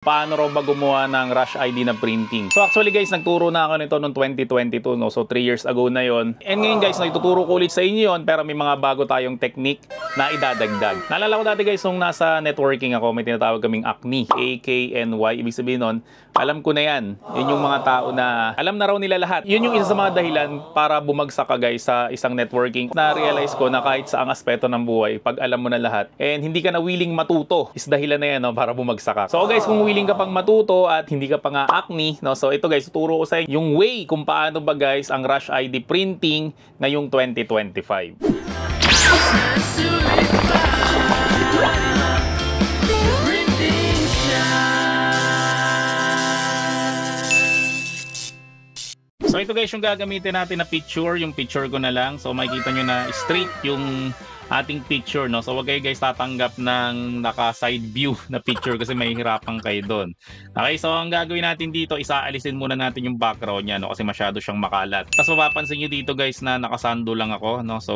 Paano raw ba gumawa ng Rush ID na printing? So actually guys, nagturo na ako nito noong 2022, no? So 3 years ago na yon. And ngayon guys, ituturo ko ulit sa inyo yon, pero may mga bago tayong technique na idadagdag. Naalala ko dati guys, nung nasa networking ako, may tinatawag kaming AKNY, A-K-N-Y. Ibig sabihin nun, alam ko na yan. Yun yung mga tao na alam na raw nila lahat. Yun yung isa sa mga dahilan para bumagsak ka guys sa isang networking. Na-realize ko na kahit sa ang aspeto ng buhay, pag alam mo na lahat, and hindi ka na willing matuto, is dahilan na yan, no, para bumagsak ka. So guys, kung willing ka pang matuto at hindi ka pa nga AKNY, no? So ito guys, tuturo ko sa inyo yung way kung paano ba guys ang Rush ID printing ngayong 2025. So ito guys yung gagamitin natin na picture, yung picture ko na lang. So makikita nyo na straight yung ating picture, no? So wag kayo guys tatanggap ng naka-side view na picture kasi mahihirapan kayo doon. Okay, so ang gagawin natin dito, isaalisin muna natin yung background niya, no? Kasi masyado siyang makalat. Tapos mapapansin niyo dito guys na nakasando lang ako, no? So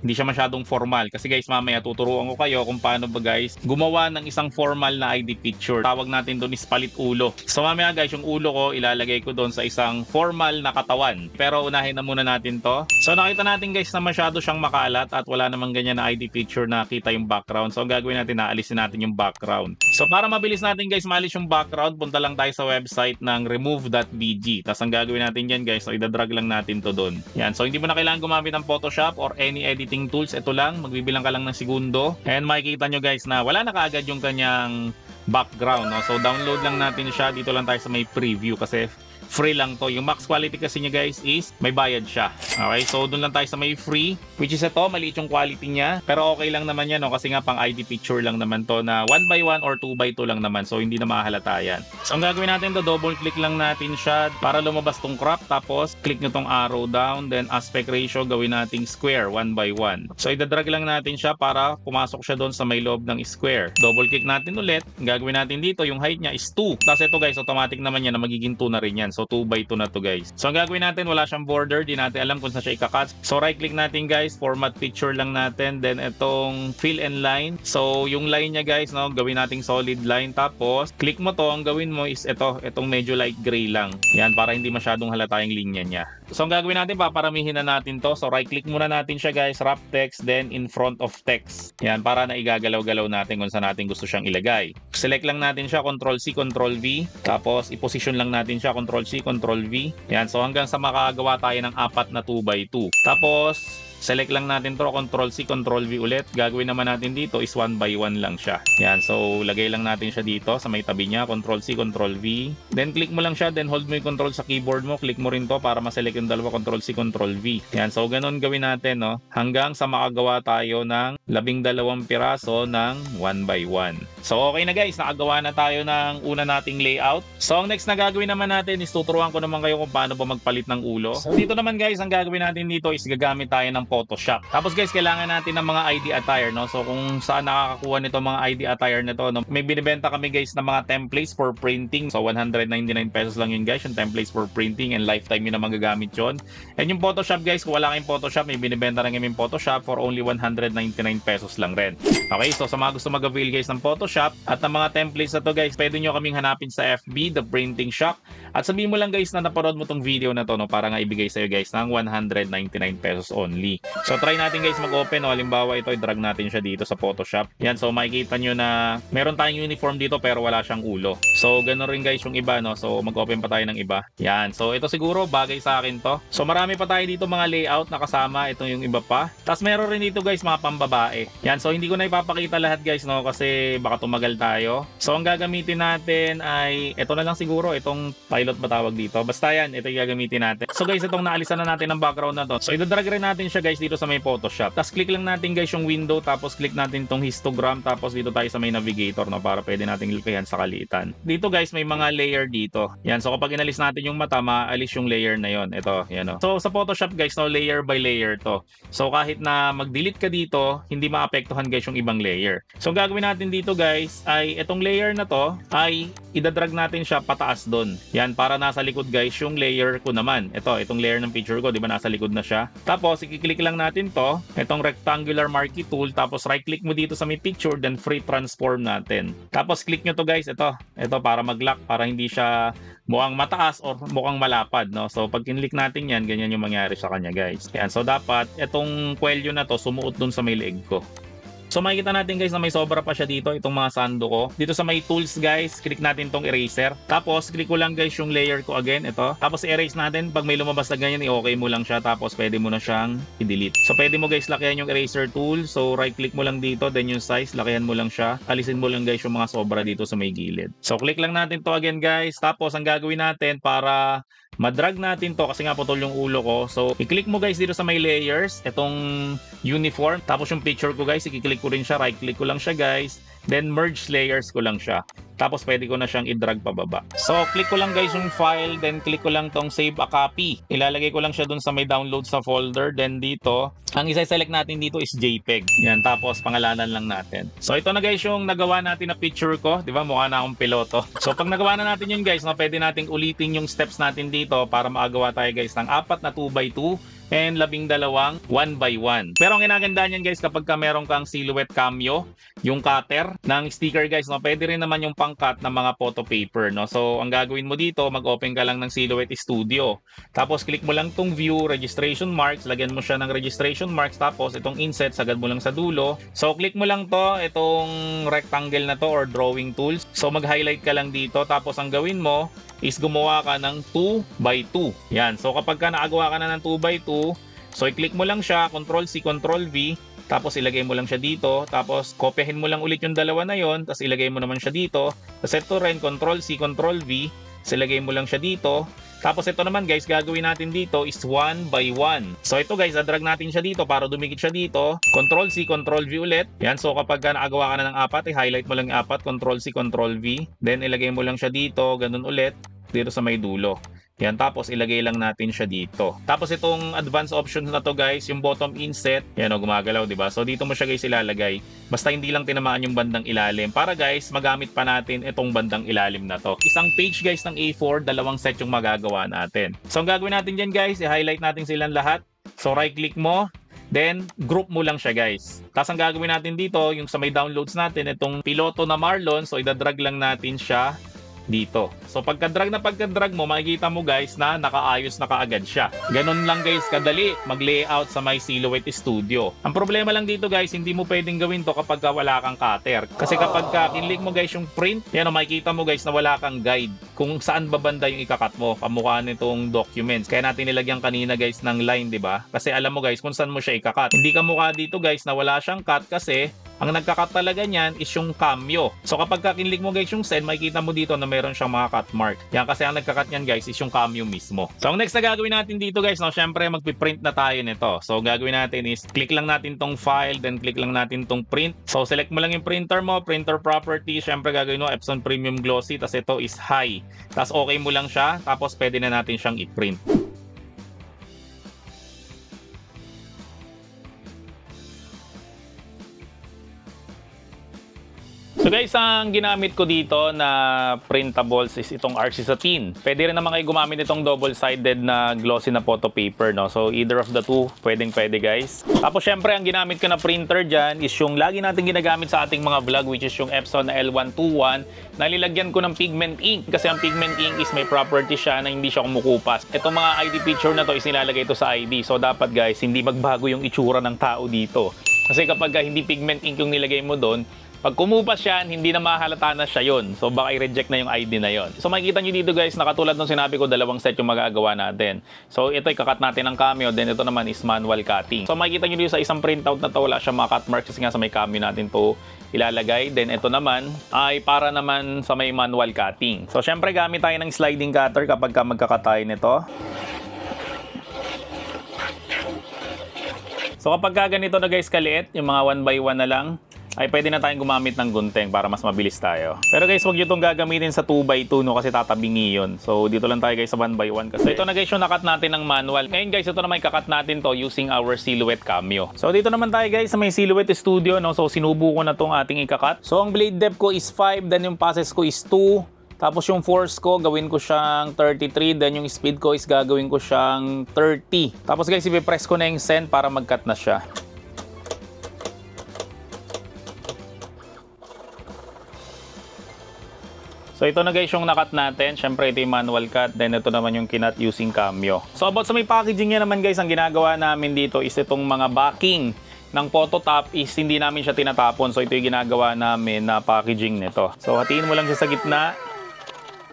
hindi siya masyadong formal. Kasi guys, mamaya tuturuan ko kayo kung paano ba guys gumawa ng isang formal na ID picture. Tawag natin doon is palit ulo. So mamaya guys, yung ulo ko ilalagay ko doon sa isang formal na katawan. Pero unahin na muna natin to. So nakita natin guys na masyado siyang makalat at wala namang ganyan na ID picture na kita yung background. So ang gagawin natin, naalisin natin yung background. So para mabilis natin guys maalis yung background, punta lang tayo sa website ng remove.bg. Tapos ang gagawin natin dyan guys, so idadrag lang natin to doon. Yan. So hindi mo na kailangan gumamit ng Photoshop or any editing tools. Ito lang, magbibilang ka lang ng segundo. And makikita nyo guys na wala na kaagad yung kanyang background, no? So download lang natin siya. Dito lang tayo sa may preview kasi free lang to. Yung max quality kasi niya guys is may bayad siya. Okay, so doon lang tayo sa may free, which is ito, maliit yung quality niya. Pero okay lang naman yan, no? Kasi nga pang ID picture lang naman to na 1x1 or 2x2 lang naman. So hindi na mahalata yan. So ang gagawin natin to, double click lang natin siya para lumabas tong crop. Tapos click nyo tong arrow down. Then aspect ratio, gawin nating square 1x1. So idadrag lang natin siya para pumasok siya doon sa may loob ng square. Double click natin ulit. Ang gagawin natin dito, yung height niya is 2. Tapos ito guys, automatic naman yan na magiging 2 na rin yan. So 2x2 na to guys. So ang gagawin natin, wala siyang border, di natin alam kung saan siya ikakat. So right click natin guys, format picture lang natin, then itong fill and line. So yung line niya guys, no, gawin nating solid line. Tapos click mo to, ang gawin mo is itong medyo light gray lang. Yan, para hindi masyadong halata yung linya niya. So ang gagawin natin, paparamihin na natin to. So right click muna natin siya guys, wrap text, then in front of text. Yan, para na igagalaw-galaw natin kung saan natin gusto siyang ilagay. Select lang natin siya, Ctrl C, Ctrl V. Tapos i-position lang natin siya, Ctrl C, Ctrl V. Yan, so hanggang sa makagawa tayo ng 4 na 2x2. Tapos select lang natin to, Ctrl C, Ctrl V ulit. Gagawin naman natin dito is 1x1 lang siya. Yan, so lagay lang natin siya dito sa may tabi niya, Ctrl C, Ctrl V. Then click mo lang siya, then hold mo yung control sa keyboard mo. Click mo rin to para ma-select yung dalawa, Ctrl C, Ctrl V. Yan, so ganun gawin natin, no, hanggang sa makagawa tayo ng 12 piraso ng 1x1. So okay na guys, nakagawa na tayo ng una nating layout. So ang next na gagawin naman natin is tuturuan ko naman kayo kung paano ba magpalit ng ulo. So dito naman guys, ang gagawin natin dito is gagamit tayo ng Photoshop. Tapos guys, kailangan natin ng mga ID attire, no? So kung saan nakakakuha nito mga ID attire na to, no? May binibenta kami guys ng mga templates for printing. So 199 pesos lang yun guys, yung templates for printing, and lifetime yun na magagamit yun. And yung Photoshop guys, kung wala kayong Photoshop, may binibenta rin kami Photoshop for only 199 pesos lang rin. Okay, so sa mga gusto mag-avail guys ng Photoshop at ng mga templates na to guys, pwede nyo kaming hanapin sa FB, The Printing Shop. At sabihin mo lang guys na napanood mo tong video na to, no, para nga ibigay sa'yo guys ng 199 pesos only. So try natin guys mag-open, no. Halimbawa ito, i-drag natin siya dito sa Photoshop. Yan, so makikita nyo na meron tayong uniform dito pero wala siyang ulo. So ganun rin guys yung iba, no. So mag-open pa tayo ng iba. Yan, so ito siguro bagay sa akin to. So marami pa tayo dito mga layout na kasama. Ito yung iba pa. Tapos meron rin dito guys mga pambabae. Yan, so hindi ko na ipapakita lahat guys, no, kasi baka tumagal tayo. So ang gagamitin natin ay ito na lang siguro, itong pilot ba tawag dito. Basta yan, ito yung gagamitin natin. So guys, itong naalisan na natin ng background na to. So idadrag rin natin siya guys dito sa may Photoshop. Tapos click lang natin guys yung window, tapos click natin itong histogram, tapos dito tayo sa may navigator, no, para pwede natin ilkayan sa kaliitan. Dito guys, may mga layer dito. Yan, so kapag inalis natin yung mata, maalis yung layer na yon. Ito, yan, no. So sa Photoshop guys, no, layer by layer to. So kahit na mag-delete ka dito, hindi maapektuhan guys yung ibang layer. So ang gagawin natin dito guys ay itong layer na to ay idadrag natin siya pataas doon. Yan, para nasa likod guys yung layer ko naman. Itong layer ng picture ko, di ba nasa likod na siya. Tapos i-click lang natin to, itong rectangular marquee tool, tapos right click mo dito sa may picture, then free transform natin. Tapos click nyo to guys, ito para mag-lock, para hindi siya mukhang mataas or mukhang malapad, no? So pag kinlik natin yan, ganyan yung mangyari sa kanya guys. Yan, so dapat itong kwelyo na to sumuot dun sa may leeg ko. So makikita natin guys na may sobra pa siya dito, itong mga sando ko. Dito sa may tools guys, click natin tong eraser. Tapos click ko lang guys yung layer ko again, ito. Tapos i-erase natin, pag may lumabas na ganyan, i-okay mo lang siya. Tapos pwede mo na siyang i-delete. So pwede mo guys lakihan yung eraser tool. So right click mo lang dito, then yung size, lakihan mo lang siya. Alisin mo lang guys yung mga sobra dito sa may gilid. So click lang natin to again guys. Tapos ang gagawin natin para madrag natin to, kasi nga putol yung ulo ko. So i-click mo guys dito sa may layers, itong uniform. Tapos yung picture ko guys, i-click ko rin siya, right click ko lang siya guys, then merge layers ko lang siya. Tapos pwede ko na siyang i-drag pababa. So click ko lang guys yung file, then click ko lang tong save a copy. Ilalagay ko lang siya dun sa may download sa folder. Then dito, ang isa-select natin dito is JPEG. Yan, tapos pangalanan lang natin. So ito na guys yung nagawa natin na picture ko, di ba? Mukha na akong piloto. So pag nagawa na natin yun guys, pwede nating ulitin yung steps natin dito para makagawa tayo guys ng 4 na 2x2 and 12 1x1. Pero ang ginagandaan yan guys, kapag ka meron kang silhouette cameo, yung cutter ng sticker guys, pwede rin naman yung pang-cut ng mga photo paper, no? So ang gagawin mo dito, mag-open ka lang ng Silhouette Studio. Tapos click mo lang tong view, registration marks, lagyan mo siya ng registration marks, tapos itong inset, sagad mo lang sa dulo. So click mo lang to, itong rectangle na to or drawing tools. So mag-highlight ka lang dito, tapos ang gawin mo is gumawa ka ng 2x2. Yan. So kapag ka nakagawa ka na ng 2x2, so i-click mo lang siya, Ctrl-C, Ctrl-V, tapos ilagay mo lang siya dito, tapos kopyahin mo lang ulit yung dalawa na yon, tapos ilagay mo naman siya dito. Tapos ito rin, Ctrl-C, Ctrl-V, tapos ilagay mo lang siya dito. Tapos ito naman guys, gagawin natin dito is 1x1. So ito guys, adrag natin siya dito para dumikit siya dito. Ctrl-C, Ctrl-V ulit. Yan, so kapag nakagawa ka na ng 4, i-highlight mo lang yung 4, Ctrl-C, Ctrl-V. Then ilagay mo lang siya dito, ganun ulit, dito sa may dulo. Yan, tapos ilagay lang natin siya dito. Tapos itong advanced options na to guys, yung bottom inset, yan o, gumagalaw, diba? So dito mo siya guys ilalagay. Basta hindi lang tinamaan yung bandang ilalim. Para guys, magamit pa natin itong bandang ilalim na to. Isang page guys ng A4, 2 set yung magagawa natin. So ang gagawin natin dyan guys, i-highlight natin silang lahat. So right click mo, then group mo lang siya guys. Tapos ang gagawin natin dito, yung sa may downloads natin, itong piloto na Marlon, so idadrag lang natin siya dito. So pagka-drag mo, makikita mo guys na nakaayos na kaagad siya. Ganun lang guys kadali mag-layout sa may Silhouette Studio. Ang problema lang dito guys, hindi mo pwedeng gawin to kapag wala kang cutter. Kasi kapag kinlik mo guys yung print, yan, makikita mo guys na wala kang guide kung saan babanda yung ikakat mo, pamukha nitong documents. Kaya natin nilagyan kanina guys ng line, di ba? Kasi alam mo guys kung saan mo siya ikakat. Hindi ka mukha dito guys na wala siyang cut, kasi ang nagkakat talaga niyan is yung cameo. So kapag kinlik mo guys yung send, makikita mo dito na meron siyang mga cut mark. Yan, kasi ang nagkakat niyan guys is yung cameo mismo. So ang next na gagawin natin dito guys, syempre magpiprint na tayo nito. So gagawin natin is click lang natin tong file, then click lang natin tong print. So select mo lang yung printer mo, printer property, syempre gagawin mo Epson Premium Glossy, tapos ito is high. Tapos okay mo lang siya, tapos pwede na natin siyang i-print. So guys, ang ginamit ko dito na printables is itong RC Satin. Pwede rin naman kayo gumamit itong double-sided na glossy na photo paper, no? So either of the two, pwede guys. Tapos syempre, ang ginamit ko na printer dyan is yung lagi natin ginagamit sa ating mga vlog, which is yung Epson na L121. Nalilagyan ko ng pigment ink kasi ang pigment ink is may property siya na hindi siya kumukupas. Itong mga ID picture na to is nilalagay ito sa ID. So dapat guys, hindi magbago yung itsura ng tao dito. Kasi kapag hindi pigment ink yung nilagay mo doon, pag kumupas yan, hindi na mahalata na siya yun. So baka i-reject na yung ID na yon. So makikita nyo dito guys, nakatulad ng sinabi ko, 2 set yung magagawa natin. So ito, ikakat natin ng cameo, then ito naman is manual cutting. So makikita nyo dito sa isang printout na to, wala siyang mga cut marks kasi nga sa may cameo natin to ilalagay. Then ito naman ay para naman sa may manual cutting. So syempre gamit tayo ng sliding cutter kapag magkakat tayo nito. So kapag ganito na guys kaliit, yung mga 1x1 na lang, ay pwede na tayong gumamit ng gunting para mas mabilis tayo. Pero guys, huwag nyo itong gagamitin sa 2x2 no, kasi tatabingi yun. So dito lang tayo guys sa 1x1 kasi. So ito na guys yung nakat natin ng manual. Ngayon guys, ito naman kakat natin to using our Silhouette Cameo. So dito naman tayo guys sa may Silhouette Studio no. So sinubo ko na tong ating ikakat. So ang blade depth ko is 5, then yung passes ko is 2. Tapos yung force ko, gawin ko siyang 33. Then yung speed ko is gagawin ko siyang 30. Tapos guys, ipipress ko na yung send para mag-cut na siya. So ito na guys yung nakat natin. Syempre ito yung manual cut. Then ito naman yung kinat using Cameo. So about sa may packaging niya naman guys, ang ginagawa namin dito is itong mga backing ng photo top is hindi namin siya tinatapon. So ito yung ginagawa namin na packaging nito. So hatiin mo lang siya sa gitna.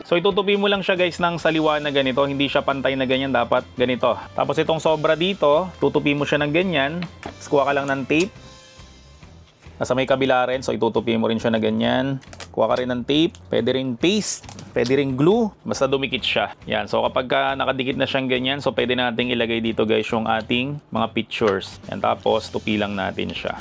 So itutupi mo lang siya guys ng saliwa na ganito. Hindi siya pantay na ganyan. Dapat ganito. Tapos itong sobra dito, tutupi mo siya ng ganyan. Kuha ka lang ng tape. Nasa may kabila rin, so itutupi mo rin siya na ganyan. Kuha ka rin ng tape, pwede rin paste, pwede rin glue, basta dumikit siya. Yan, so kapag nakadikit na siyang ganyan, so pwede nating ilagay dito guys yung ating mga pictures. Yan, tapos tupi lang natin siya.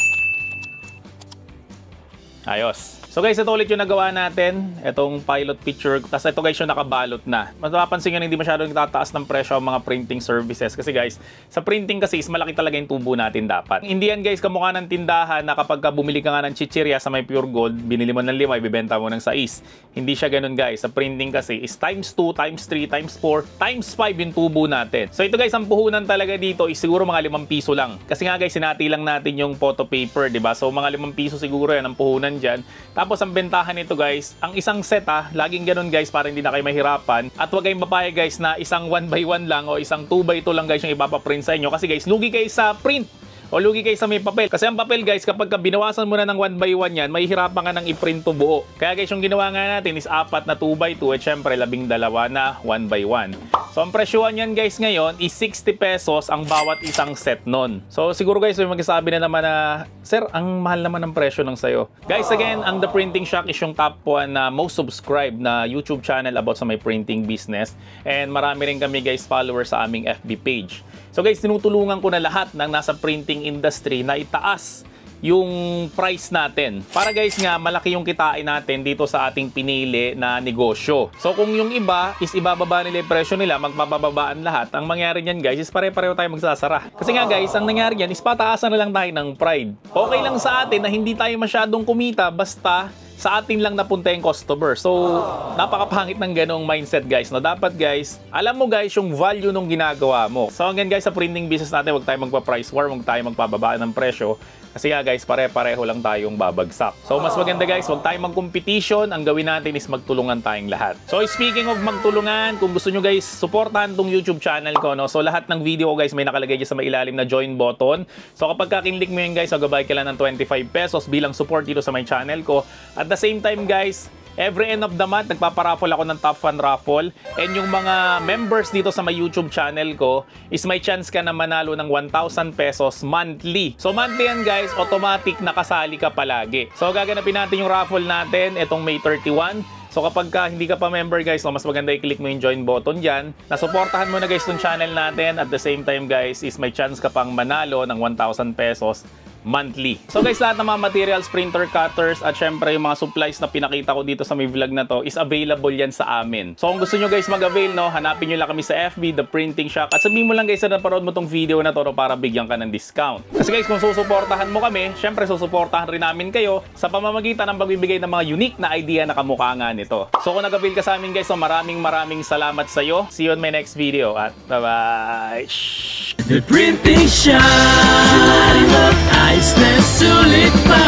Ayos. So guys, ito ulit yung nagawa natin, itong pilot picture. Tapos ito guys yung nakabalot na. Mapapansin nga hindi masyadong tataas ng presyo ang mga printing services. Kasi guys, sa printing kasi is malaki talaga yung tubo natin dapat. Hindi yan guys kamukha ng tindahan na kapag bumili ka nga ng chichirya sa may pure gold, binili mo ng 5, ibibenta mo ng 6. Hindi siya ganun guys. Sa printing kasi is times 2, times 3, times 4, times 5 yung tubo natin. So ito guys, ang puhunan talaga dito is siguro mga 5 piso lang. Kasi nga guys, sinati lang natin yung photo paper, diba? So mga 5 piso siguro yan ang puhunan dyan. Tapos ang bentahan nito guys, ang isang set laging ganun guys para hindi na kayo mahirapan. At huwag kayong papayag guys na isang 1x1 lang o isang 2x2 lang guys yung ipapaprint sa inyo. Kasi guys, lugi kayo sa print o lugi kayo sa may papel. Kasi ang papel guys, kapag binawasan mo na ng 1x1 yan, mahihirapan ka ng i-print to buo. Kaya guys, yung ginawa nga natin is 4 na 2x2 at syempre 12 na 1x1. So ang presyuhan yan guys ngayon is 60 pesos ang bawat isang set nun. So siguro guys, may magsasabi na naman na, sir, ang mahal naman ng presyo ng sayo. Guys, again, ang The Printing Shack is yung top 1 na most subscribed na YouTube channel about sa may printing business. And marami rin kami guys followers sa aming FB page. So guys, tinutulungan ko na lahat ng nasa printing industry na itaas yung price natin. Para guys nga, malaki yung kitain natin dito sa ating pinili na negosyo. So kung yung iba is ibababa nila yung presyo nila, magbababaan lahat, ang mangyari niyan guys is pare-pareho tayo magsasara. Kasi nga guys, ang nangyari niyan is pataasan na lang tayo ng pride. Okay lang sa atin na hindi tayo masyadong kumita basta sa atin lang napunta yung customer. So, napakapangit ng ganong mindset guys. No? Dapat guys, alam mo guys yung value nung ginagawa mo. So, hanggang guys sa printing business natin, huwag tayo magpa-price war, huwag tayo magpababa ng presyo. Kasi nga guys, pare-pareho lang tayong babagsak. So, mas maganda guys, huwag tayong mag-competition. Ang gawin natin is magtulungan tayong lahat. So, speaking of magtulungan, kung gusto nyo guys, supportahan tong YouTube channel ko. No? So, lahat ng video ko guys, may nakalagay dyan sa may ilalim na join button. So, kapag kakinlik mo yun guys, magbabayad ka lang ng 25 pesos bilang support dito sa my channel ko. At the same time guys, every end of the month, nagpaparaffle ako ng top fan raffle. And yung mga members dito sa my YouTube channel ko, is may chance ka na manalo ng 1,000 pesos monthly. So monthly yan guys, automatic nakasali ka palagi. So gaganapin natin yung raffle natin, itong May 31. So kapag hindi ka pa member guys, mas maganda i-click mo yung join button dyan. Nasuportahan mo na guys yung channel natin. At the same time guys, is may chance ka pang manalo ng 1,000 pesos monthly. So guys, lahat ng mga materials, printer, cutters, at syempre yung mga supplies na pinakita ko dito sa may vlog na to is available yan sa amin. So kung gusto nyo guys mag-avail, no, hanapin nyo lang kami sa FB, The Printing Shack, at sabihin mo lang guys na naparod mo tong video na to para bigyan ka ng discount. Kasi guys, kung susuportahan mo kami, syempre susuportahan rin namin kayo sa pamamagitan ng pagbibigay ng mga unique na idea na kamukha nga nito. So kung nag-avail ka sa amin guys, so maraming salamat sa iyo. See you on my next video at bye-bye! The Printing Shack, ayos na sulit pa.